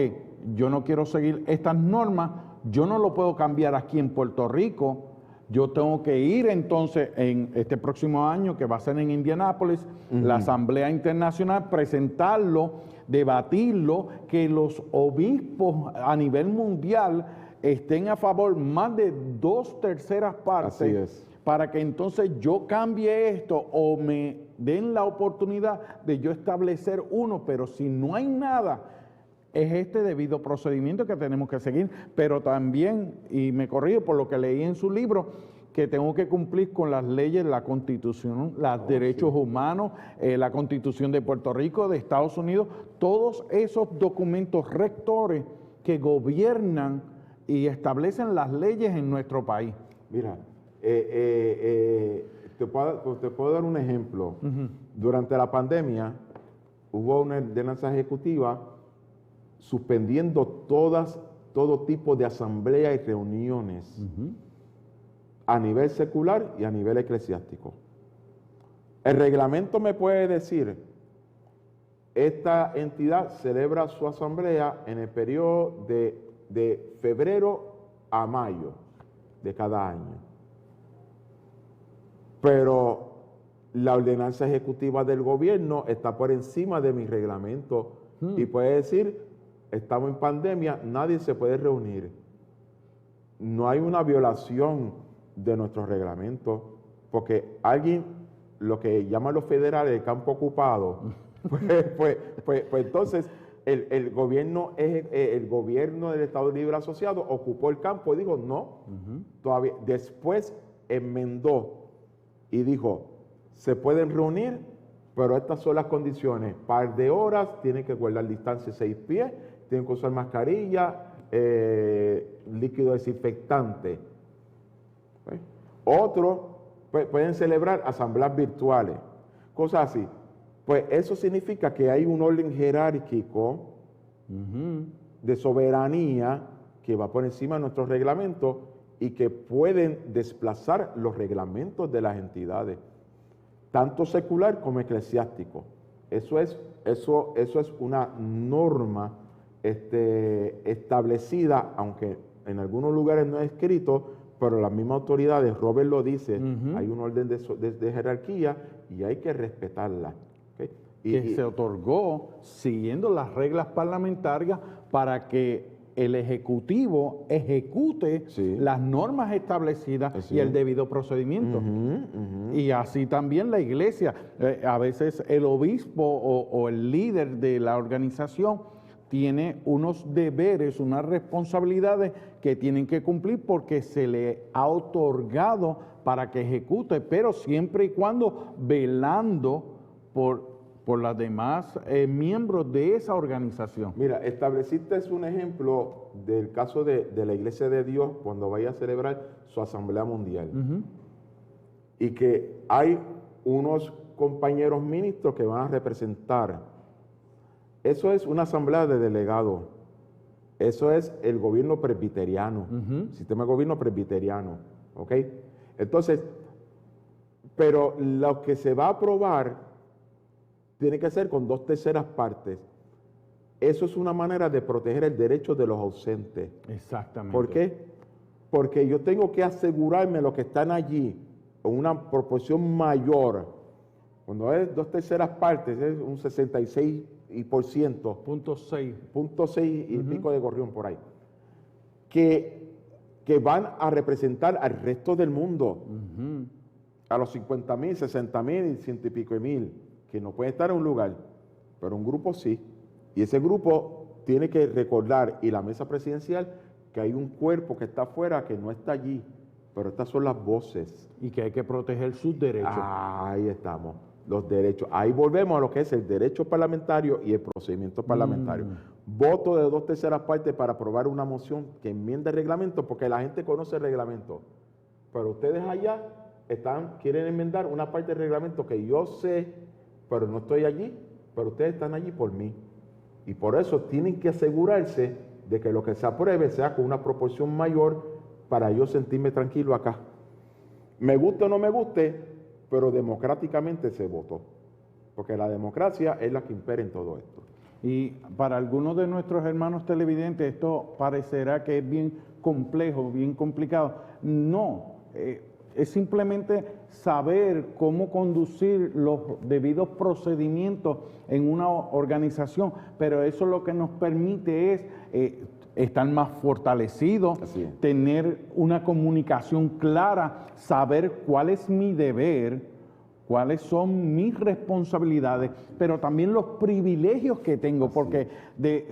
yo no quiero seguir estas normas, yo no lo puedo cambiar aquí en Puerto Rico, yo tengo que ir entonces en este próximo año, que va a ser en Indianápolis, la Asamblea Internacional, presentarlo, debatirlo, que los obispos a nivel mundial estén a favor, más de 2/3 partes, para que entonces yo cambie esto o me den la oportunidad de yo establecer uno, pero si no hay nada, es este debido procedimiento que tenemos que seguir, pero también, y me corrijo por lo que leí en su libro, que tengo que cumplir con las leyes, la Constitución, los derechos humanos, la Constitución de Puerto Rico, de Estados Unidos, todos esos documentos rectores que gobiernan y establecen las leyes en nuestro país. Mira, te puedo dar un ejemplo. Durante la pandemia hubo una ordenanza ejecutiva suspendiendo todo tipo de asamblea y reuniones a nivel secular y a nivel eclesiástico. El reglamento me puede decir, esta entidad celebra su asamblea en el periodo de febrero a mayo de cada año. Pero la ordenanza ejecutiva del gobierno está por encima de mi reglamento y puede decir, estamos en pandemia, nadie se puede reunir. No hay una violación de nuestro reglamento, porque alguien, lo que llaman los federales, el campo ocupado, pues entonces el gobierno del Estado Libre Asociado ocupó el campo y dijo no, todavía. Después enmendó y dijo, se pueden reunir, pero estas son las condiciones: par de horas, tienen que guardar distancia 6 pies, tienen que usar mascarilla, líquido desinfectante. Otros pueden celebrar asambleas virtuales, cosas así. Pues eso significa que hay un orden jerárquico de soberanía que va por encima de nuestros reglamentos y que pueden desplazar los reglamentos de las entidades, tanto secular como eclesiástico. Eso es una norma establecida, aunque en algunos lugares no es escrito, pero las mismas autoridades, Robert lo dice, hay un orden de jerarquía y hay que respetarla. ¿Okay? Que se otorgó siguiendo las reglas parlamentarias para que el Ejecutivo ejecute las normas establecidas y el debido procedimiento. Y así también la Iglesia. A veces el obispo o el líder de la organización tiene unos deberes, unas responsabilidades que tienen que cumplir porque se le ha otorgado para que ejecute, pero siempre y cuando velando por los demás miembros de esa organización. Mira, estableciste un ejemplo del caso de la Iglesia de Dios cuando vaya a celebrar su Asamblea Mundial. Y que hay unos compañeros ministros que van a representar. Eso es una asamblea de delegados. Eso es el gobierno presbiteriano, sistema de gobierno presbiteriano. ¿Ok? Entonces, Pero lo que se va a aprobar tiene que ser con 2/3 partes. Eso es una manera de proteger el derecho de los ausentes. Exactamente. ¿Por qué? Porque yo tengo que asegurarme los que están allí en una proporción mayor. Cuando es 2/3 partes, es un 66%. Punto 6. Punto 6 y pico de gorrión por ahí. Que van a representar al resto del mundo. A los 50,000, 60,000 y 100 y pico de mil, que no pueden estar en un lugar, pero un grupo sí. Y ese grupo tiene que recordar, y la mesa presidencial, que hay un cuerpo que está afuera que no está allí, pero estas son las voces. Y que hay que proteger sus derechos. Ahí estamos, los derechos. Ahí volvemos a lo que es el derecho parlamentario y el procedimiento parlamentario. Voto de 2/3 partes para aprobar una moción que enmiende el reglamento, porque la gente conoce el reglamento. Pero ustedes allá quieren enmendar una parte del reglamento que yo sé, pero no estoy allí, pero ustedes están allí por mí. Y por eso tienen que asegurarse de que lo que se apruebe sea con una proporción mayor para yo sentirme tranquilo acá. Me guste o no me guste, pero democráticamente se votó. Porque la democracia es la que impera en todo esto. Y para algunos de nuestros hermanos televidentes esto parecerá que es bien complejo, bien complicado. No, es simplemente saber cómo conducir los debidos procedimientos en una organización, pero eso lo que nos permite es estar más fortalecidos, tener una comunicación clara, saber cuál es mi deber, cuáles son mis responsabilidades, pero también los privilegios que tengo, porque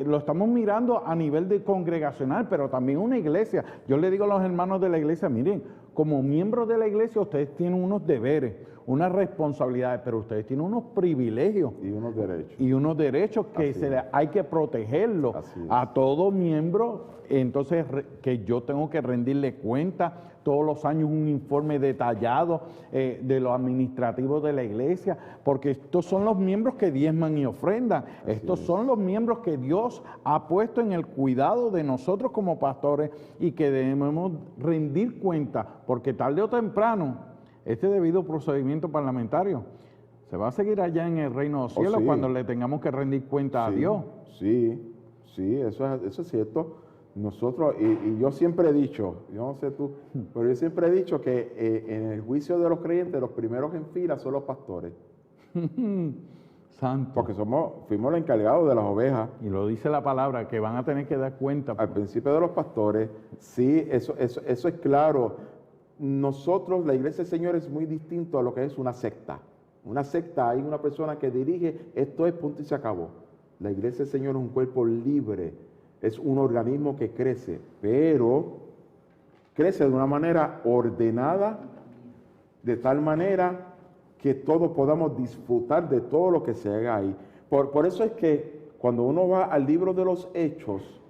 lo estamos mirando a nivel de congregacional, pero también una iglesia. Yo le digo a los hermanos de la iglesia, miren, como miembros de la iglesia ustedes tienen unos deberes, unas responsabilidades, pero ustedes tienen unos privilegios. Y unos derechos. Y unos derechos que hay que protegerlos a todo miembro. Entonces, que yo tengo que rendirle cuenta todos los años, un informe detallado de lo administrativo de la iglesia, porque estos son los miembros que diezman y ofrendan. Estos son los miembros que Dios ha puesto en el cuidado de nosotros como pastores y que debemos rendir cuenta, porque tarde o temprano este debido procedimiento parlamentario se va a seguir allá en el reino de los cielos cuando le tengamos que rendir cuenta a Dios. Sí, eso es cierto. Nosotros, y yo siempre he dicho, yo no sé tú, pero yo siempre he dicho que en el juicio de los creyentes los primeros en fila son los pastores. Santo. Porque fuimos los encargados de las ovejas. Y lo dice la palabra, que van a tener que dar cuenta. Al principio de los pastores, sí, eso es claro. Nosotros, la iglesia del Señor es muy distinto a lo que es una secta. Una secta, hay una persona que dirige, esto es punto y se acabó. La iglesia del Señor es un cuerpo libre, es un organismo que crece, pero crece de una manera ordenada, de tal manera que todos podamos disfrutar de todo lo que se haga ahí. Por eso es que cuando uno va al libro de los Hechos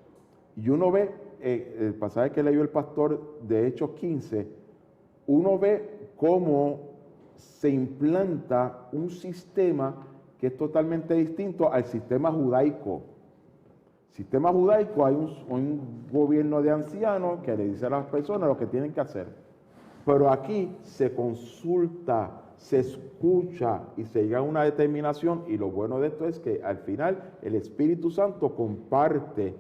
y uno ve el pasaje que leyó el pastor de Hechos 15, uno ve cómo se implanta un sistema que es totalmente distinto al sistema judaico. Sistema judaico, hay un gobierno de ancianos que le dice a las personas lo que tienen que hacer. Pero aquí se consulta, se escucha y se llega a una determinación, y lo bueno de esto es que al final el Espíritu Santo comparte.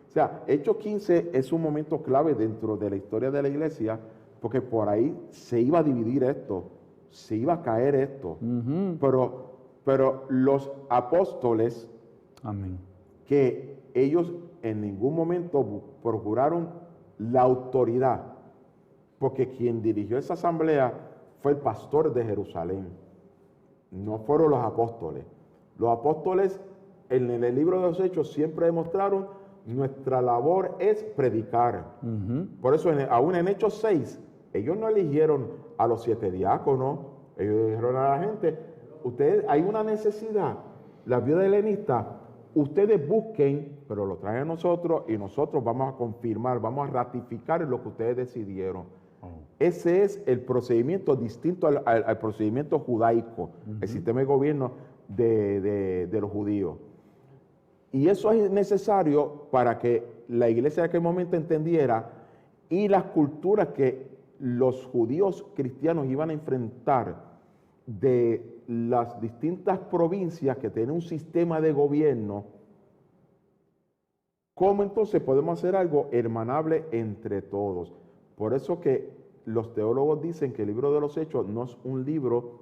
O sea, Hechos 15 es un momento clave dentro de la historia de la iglesia, porque por ahí se iba a dividir esto, se iba a caer esto. Pero los apóstoles, amén, que ellos en ningún momento procuraron la autoridad, porque quien dirigió esa asamblea fue el pastor de Jerusalén, no fueron los apóstoles. Los apóstoles en el libro de los Hechos siempre demostraron nuestra labor es predicar. Por eso aún en Hechos 6, ellos no eligieron a los 7 diáconos, ellos dijeron a la gente, ustedes, hay una necesidad, la viuda helenista, ustedes busquen, pero lo traen a nosotros y nosotros vamos a confirmar, vamos a ratificar lo que ustedes decidieron. Ese es el procedimiento distinto al procedimiento judaico, el sistema de gobierno de los judíos. Y eso es necesario para que la iglesia de aquel momento entendiera y las culturas que los judíos cristianos iban a enfrentar de las distintas provincias que tienen un sistema de gobierno, ¿cómo entonces podemos hacer algo hermanable entre todos? Por eso que los teólogos dicen que el libro de los Hechos no es un libro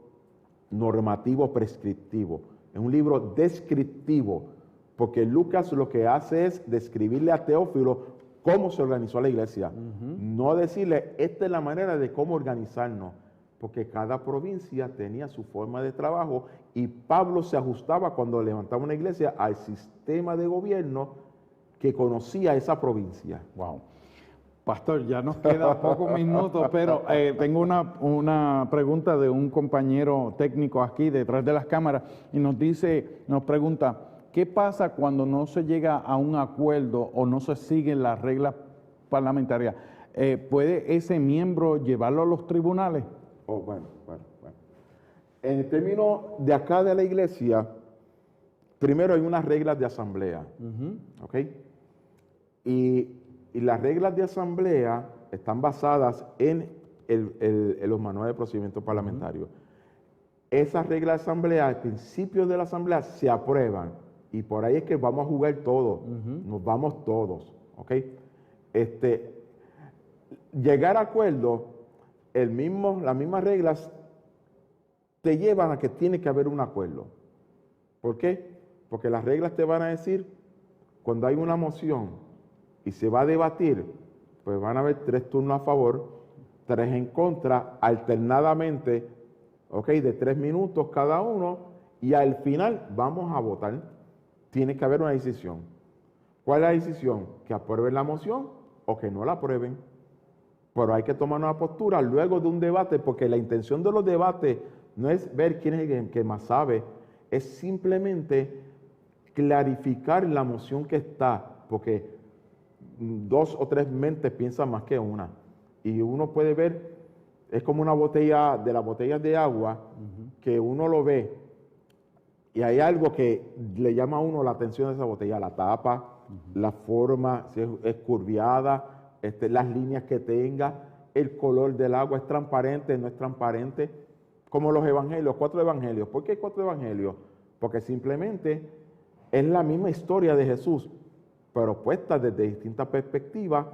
normativo prescriptivo, es un libro descriptivo, porque Lucas lo que hace es describirle a Teófilo cómo se organizó la iglesia, no decirle esta es la manera de cómo organizarnos, porque cada provincia tenía su forma de trabajo y Pablo se ajustaba cuando levantaba una iglesia al sistema de gobierno que conocía esa provincia. Wow. Pastor, ya nos queda pocos minutos, pero tengo una pregunta de un compañero técnico aquí detrás de las cámaras y nos pregunta, ¿qué pasa cuando no se llega a un acuerdo o no se siguen las reglas parlamentarias? ¿Puede ese miembro llevarlo a los tribunales? Oh, bueno. En el término de acá de la iglesia, primero hay unas reglas de asamblea, ¿ok? Y las reglas de asamblea están basadas en los manuales de procedimiento parlamentario. Esas reglas de asamblea, al principio de la asamblea, se aprueban. Y por ahí es que vamos a jugar todos, nos vamos todos, ¿ok? Llegar a acuerdo, las mismas reglas te llevan a que tiene que haber un acuerdo. ¿Por qué? Porque las reglas te van a decir, cuando hay una moción y se va a debatir, pues van a haber 3 turnos a favor, 3 en contra, alternadamente, ¿ok? De 3 minutos cada uno, y al final vamos a votar. Tiene que haber una decisión. ¿Cuál es la decisión? Que aprueben la moción o que no la aprueben. Pero hay que tomar una postura luego de un debate, porque la intención de los debates no es ver quién es el que más sabe, es simplemente clarificar la moción que está, porque 2 o 3 mentes piensan más que una. Y uno puede ver, es como una botella, de las botellas de agua, que uno lo ve, y hay algo que le llama a uno la atención de esa botella, la tapa, la forma, si es curviada, las líneas que tenga, el color del agua, es transparente, no es transparente, como los evangelios, 4 evangelios. ¿Por qué 4 evangelios? Porque simplemente es la misma historia de Jesús, pero puesta desde distintas perspectivas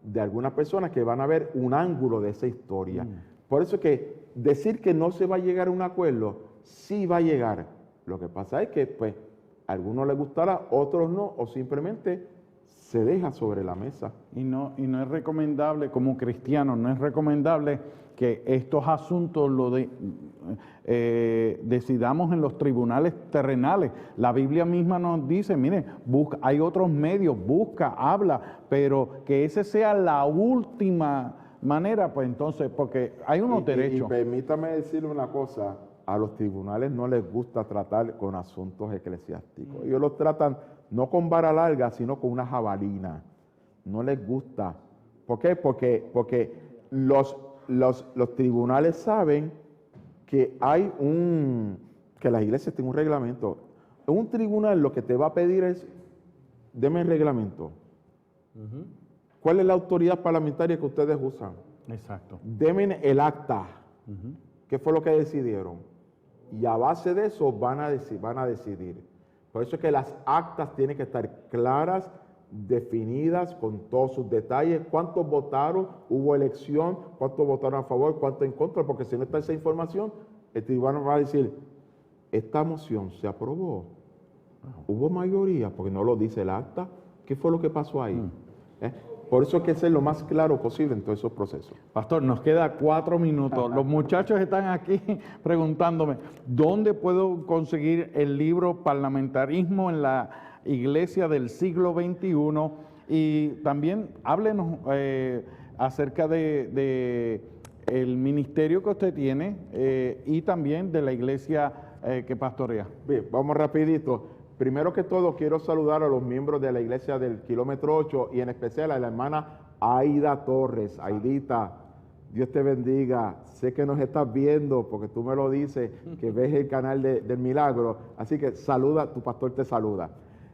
de algunas personas que van a ver un ángulo de esa historia. Por eso que decir que no se va a llegar a un acuerdo, sí va a llegar. Lo que pasa es que, pues, a algunos les gustará, otros no, o simplemente se deja sobre la mesa. Y no es recomendable, como cristianos, no es recomendable que estos asuntos decidamos en los tribunales terrenales. La Biblia misma nos dice, mire, hay otros medios, busca, habla, pero que ese sea la última manera, pues entonces, porque hay unos derechos. Y permítame decirle una cosa, a los tribunales no les gusta tratar con asuntos eclesiásticos. Ellos los tratan no con vara larga, sino con una jabalina. No les gusta. ¿Por qué? Porque los tribunales saben que que las iglesias tienen un reglamento. Un tribunal lo que te va a pedir es, deme el reglamento. ¿Cuál es la autoridad parlamentaria que ustedes usan? Exacto. Deme el acta. ¿Qué fue lo que decidieron? Y a base de eso van a decidir. Por eso es que las actas tienen que estar claras, definidas, con todos sus detalles. ¿Cuántos votaron? ¿Hubo elección? ¿Cuántos votaron a favor? ¿Cuántos en contra? Porque si no está esa información, el tribunal va a decir, esta moción se aprobó. ¿Hubo mayoría? Porque no lo dice el acta. ¿Qué fue lo que pasó ahí? Por eso hay que ser lo más claro posible en todos esos procesos. Pastor, nos queda 4 minutos. Los muchachos están aquí preguntándome, ¿dónde puedo conseguir el libro Parlamentarismo en la Iglesia del siglo XXI? Y también háblenos acerca de el ministerio que usted tiene y también de la iglesia que pastorea. Bien, vamos rapidito. Primero que todo, quiero saludar a los miembros de la iglesia del kilómetro 8 y en especial a la hermana Aida Torres. Aidita, Dios te bendiga. Sé que nos estás viendo porque tú me lo dices, que ves el canal del Milagro. Así que saluda, tu pastor te saluda.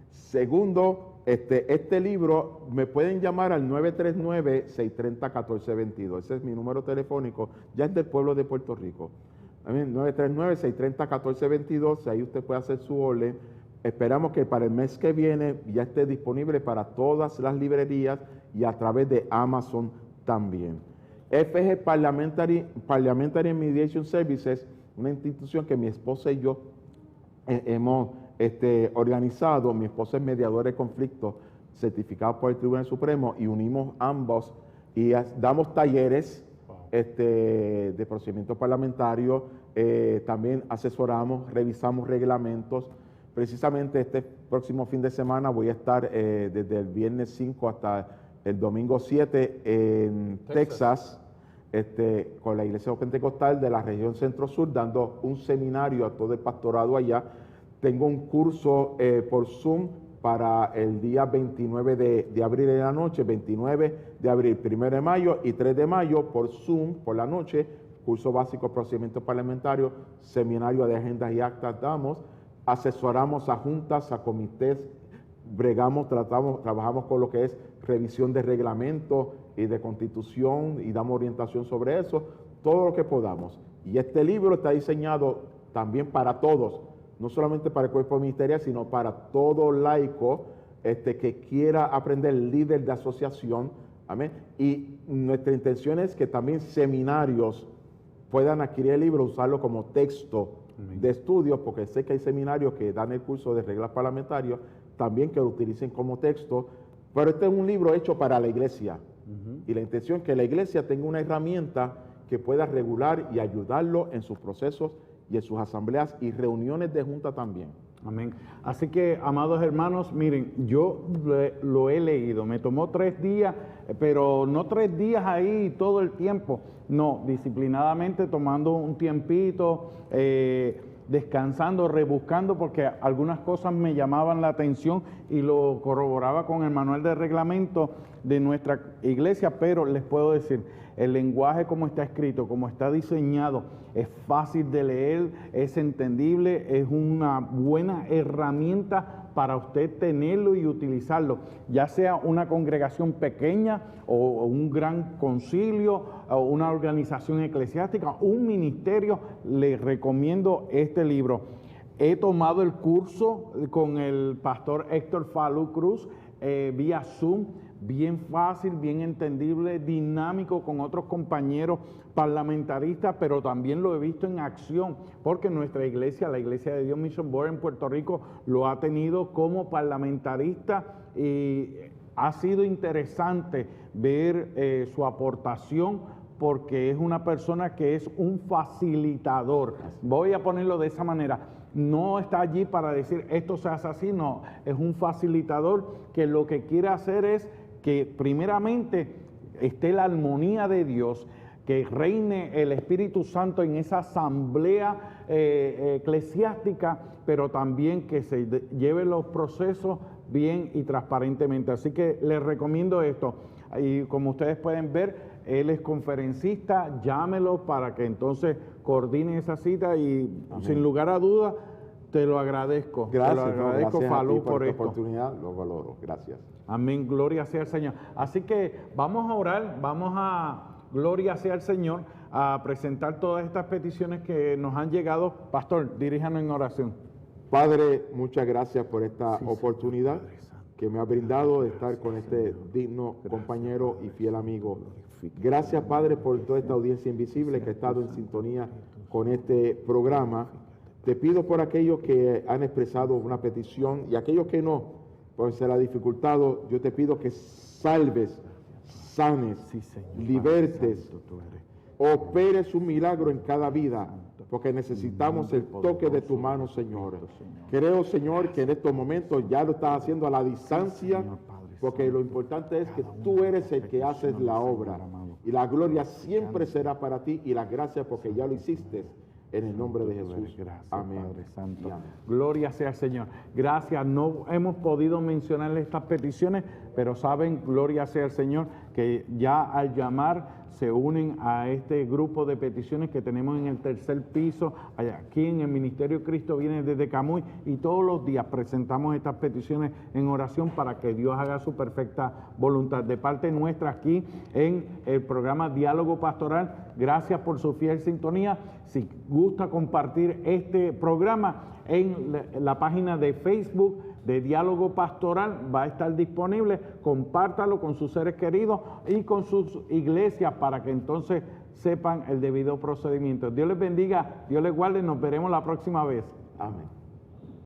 Segundo, este libro me pueden llamar al 939-630-1422. Ese es mi número telefónico, ya es del pueblo de Puerto Rico. Amén. 939-630-1422, ahí usted puede hacer su orden. Esperamos que para el mes que viene ya esté disponible para todas las librerías y a través de Amazon también. FG Parliamentary Mediation Services, una institución que mi esposa y yo hemos organizado. Mi esposa es mediadora de conflictos certificado por el Tribunal Supremo y unimos ambos y damos talleres de procedimiento parlamentario, también asesoramos, revisamos reglamentos. Precisamente este próximo fin de semana voy a estar desde el viernes 5 hasta el domingo 7 en Texas, con la Iglesia Pentecostal de la región Centro-Sur, dando un seminario a todo el pastorado allá. Tengo un curso por Zoom para el día 29 de abril en la noche, 29 de abril, 1 de mayo y 3 de mayo por Zoom por la noche, curso básico de procedimiento parlamentario, seminario de agendas y actas damos, asesoramos a juntas, a comités, trabajamos con lo que es revisión de reglamento y de constitución y damos orientación sobre eso, todo lo que podamos. Y este libro está diseñado también para todos, no solamente para el cuerpo ministerial, sino para todo laico que quiera aprender, líder de asociación. Amén. Y nuestra intención es que también seminarios puedan adquirir el libro, usarlo como texto de estudio, porque sé que hay seminarios que dan el curso de reglas parlamentarias, también que lo utilicen como texto. Pero este es un libro hecho para la iglesia. Y la intención es que la iglesia tenga una herramienta que pueda regular y ayudarlo en sus procesos y en sus asambleas y reuniones de junta también. Amén. Así que, amados hermanos, miren, yo lo he leído, me tomó 3 días, pero no 3 días ahí todo el tiempo, no, disciplinadamente tomando un tiempito, descansando, rebuscando, porque algunas cosas me llamaban la atención y lo corroboraba con el manual de reglamento de nuestra iglesia, pero les puedo decir, el lenguaje como está escrito, como está diseñado, es fácil de leer, es entendible, es una buena herramienta para usted tenerlo y utilizarlo, ya sea una congregación pequeña o un gran concilio o una organización eclesiástica, un ministerio. Les recomiendo este libro. He tomado el curso con el pastor Héctor Falú Cruz vía Zoom, bien fácil, bien entendible, dinámico con otros compañeros parlamentaristas, pero también lo he visto en acción, porque nuestra iglesia, la Iglesia de Dios Mission Board en Puerto Rico, lo ha tenido como parlamentarista y ha sido interesante ver su aportación, porque es una persona que es un facilitador. Voy a ponerlo de esa manera. No está allí para decir esto se hace así, no. Es un facilitador que lo que quiere hacer es que primeramente esté la armonía de Dios, que reine el Espíritu Santo en esa asamblea eclesiástica, pero también que se lleven los procesos bien y transparentemente. Así que les recomiendo esto. Y como ustedes pueden ver, él es conferencista, llámelo para que entonces coordine esa cita y amén. Sin lugar a dudas, te lo agradezco. Gracias, te lo agradezco, gracias Falú, por esta esto. Oportunidad, lo valoro. Gracias. Amén, gloria sea el Señor. Así que vamos a orar, vamos a, gloria sea el Señor, a presentar todas estas peticiones que nos han llegado. Pastor, diríjanos en oración. Padre, muchas gracias por esta oportunidad que me ha brindado de estar con este digno compañero y fiel amigo. Gracias, Padre, por toda esta audiencia invisible que ha estado en sintonía con este programa. Te pido por aquellos que han expresado una petición y aquellos que no, pues será dificultado. Yo te pido que salves, sanes, libertes, operes un milagro en cada vida, porque necesitamos el toque de tu mano, Señor. Creo, Señor, que en estos momentos ya lo estás haciendo a la distancia, porque lo importante es que tú eres el que haces la obra. Y la gloria siempre será para ti y las gracias porque ya lo hiciste. En el nombre de Jesús. Gracias, amén. Padre Santo. Amén. Gloria sea al Señor. Gracias. No hemos podido mencionar estas peticiones, pero saben, gloria sea al Señor, que ya al llamar se unen a este grupo de peticiones que tenemos en el tercer piso, aquí en el Ministerio Cristo Viene desde Camuy, y todos los días presentamos estas peticiones en oración para que Dios haga su perfecta voluntad. De parte nuestra aquí en el programa Diálogo Pastoral, gracias por su fiel sintonía. Si gusta compartir este programa en la página de Facebook de Diálogo Pastoral, va a estar disponible, compártalo con sus seres queridos y con sus iglesias para que entonces sepan el debido procedimiento. Dios les bendiga, Dios les guarde, nos veremos la próxima vez. Amén.